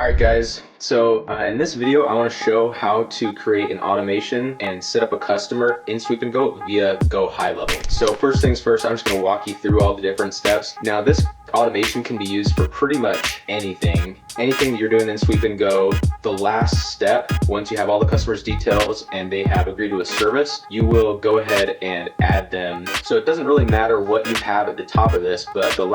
Alright guys, so in this video I want to show how to create an automation and set up a customer in Sweep and Go via Go HighLevel. So first things first, I'm just going to walk you through all the different steps. Now this automation can be used for pretty much anything that you're doing in Sweep and Go. The last step, once you have all the customers' details and they have agreed to a service, you will go ahead and add them. So it doesn't really matter what you have at the top of this, but the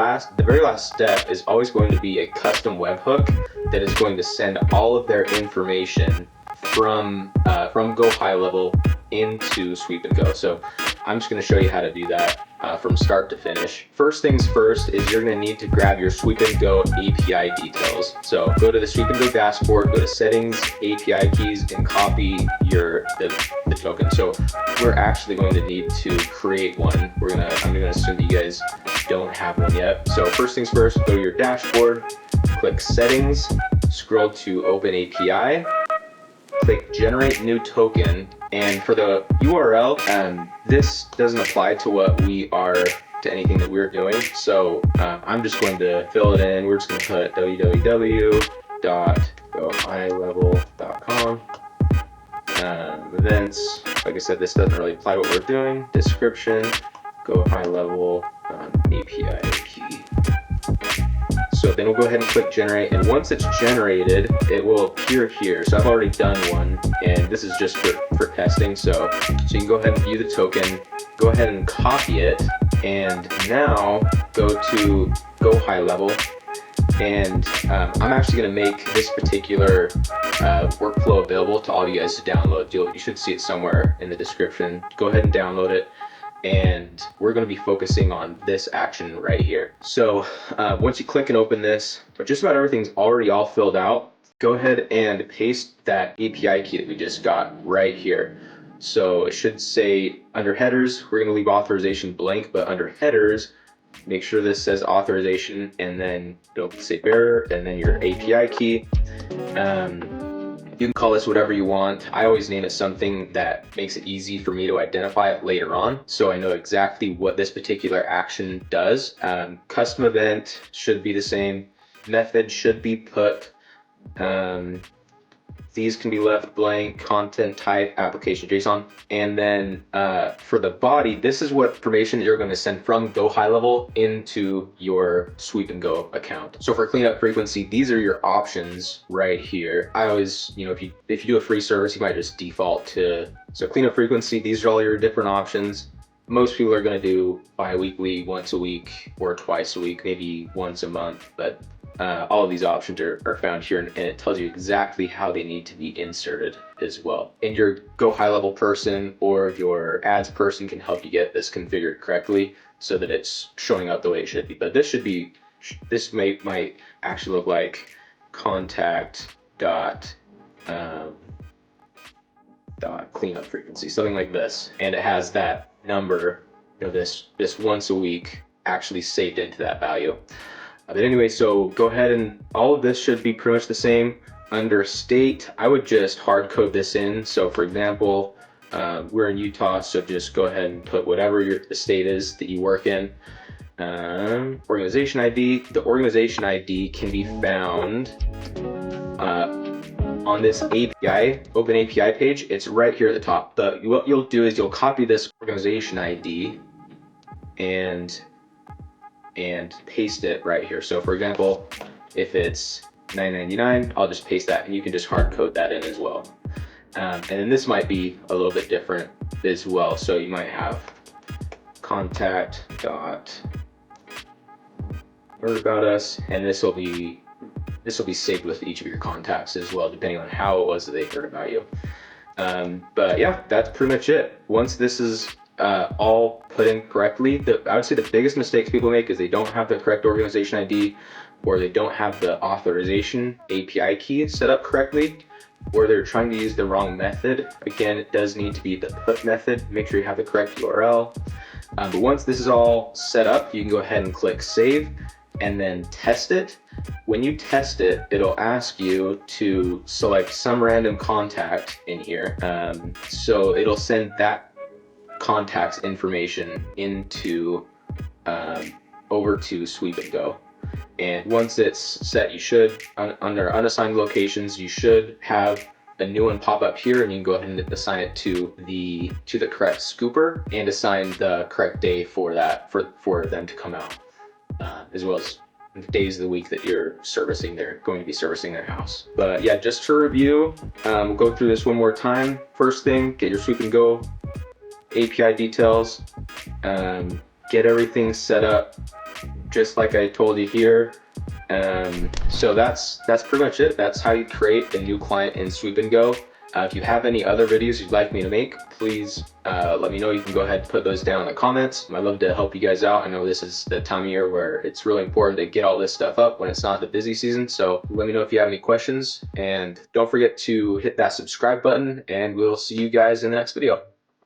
very last step is always going to be a custom webhook that is going to send all of their information from Go HighLevel into Sweep and Go. So I'm just going to show you how to do that from start to finish. First things first is you're going to need to grab your Sweep and Go API details. So go to the Sweep and Go dashboard, go to settings, API keys, and copy the token. So we're actually going to need to create one. I'm going to assume that you guys don't have one yet. So first things first, go to your dashboard, click settings, scroll to open API, click generate new token, and for the URL, this doesn't apply to anything that we're doing. So I'm just going to fill it in. We're just going to put www.gohighlevel.com. Events, like I said, this doesn't really apply to what we're doing. Description, Go HighLevel API key. So then we'll go ahead and click generate, and once it's generated, it will appear here. So I've already done one, and this is just for testing. So you can go ahead and view the token, go ahead and copy it, and now go to Go HighLevel. And I'm actually going to make this particular workflow available to all of you guys to download. You should see it somewhere in the description. Go ahead and download it. And we're going to be focusing on this action right here. So once you click and open this, but just about everything's already all filled out, go ahead and paste that API key that we just got right here. So it should say under headers, we're going to leave authorization blank, but under headers, make sure this says authorization, and then don't say bearer, and then your API key. You can call this whatever you want. I always name it something that makes it easy for me to identify it later on, so I know exactly what this particular action does. Custom event should be the same. Method should be put. These can be left blank. Content type, application JSON. And then for the body, this is what information you're going to send from Go HighLevel into your Sweep and Go account. So for cleanup frequency, these are your options right here. I always, if you do a free service, you might just default to, so cleanup frequency, these are all your different options. Most people are going to do bi-weekly, once a week, or twice a week, maybe once a month, but all of these options are found here, and it tells you exactly how they need to be inserted as well. And your Go HighLevel person or your ads person can help you get this configured correctly so that it's showing up the way it should be. But this might actually look like contact dot cleanup frequency, something like this, and it has that number, this once a week actually saved into that value. But anyway, so go ahead, and all of this should be pretty much the same. Under state, I would just hard code this in. So for example, we're in Utah, so just go ahead and put whatever the state is that you work in. Organization ID, the organization ID can be found on this API, Open API page. It's right here at the top. What you'll do is you'll copy this organization ID and paste it right here. So for example, if it's $9.99, I'll just paste that, and you can just hard code that in as well. And then this might be a little bit different as well. So you might have contact dot heard about us, and this will be saved with each of your contacts as well, depending on how it was that they heard about you. But yeah, that's pretty much it. Once this is all put in correctly, I would say the biggest mistakes people make is they don't have the correct organization ID, or they don't have the authorization API key set up correctly, or they're trying to use the wrong method. Again, it does need to be the put method. Make sure you have the correct URL. But once this is all set up, you can go ahead and click save and then test it. When you test it, it'll ask you to select some random contact in here. So it'll send that contact's information into over to Sweep and Go. And once it's set, you should, under unassigned locations, you should have a new one pop up here, and you can go ahead and assign it to the correct scooper and assign the correct day for that for them to come out, as well as days of the week that you're going to be servicing their house. But yeah, just to review, we'll go through this one more time. First thing, get your Swoop and Go API details, get everything set up just like I told you here. So that's pretty much it. That's how you create a new client in Swoop and Go. If you have any other videos you'd like me to make, please let me know. You can go ahead and put those down in the comments. I'd love to help you guys out. I know this is the time of year where it's really important to get all this stuff up when it's not the busy season. So let me know if you have any questions, and don't forget to hit that subscribe button, and we'll see you guys in the next video.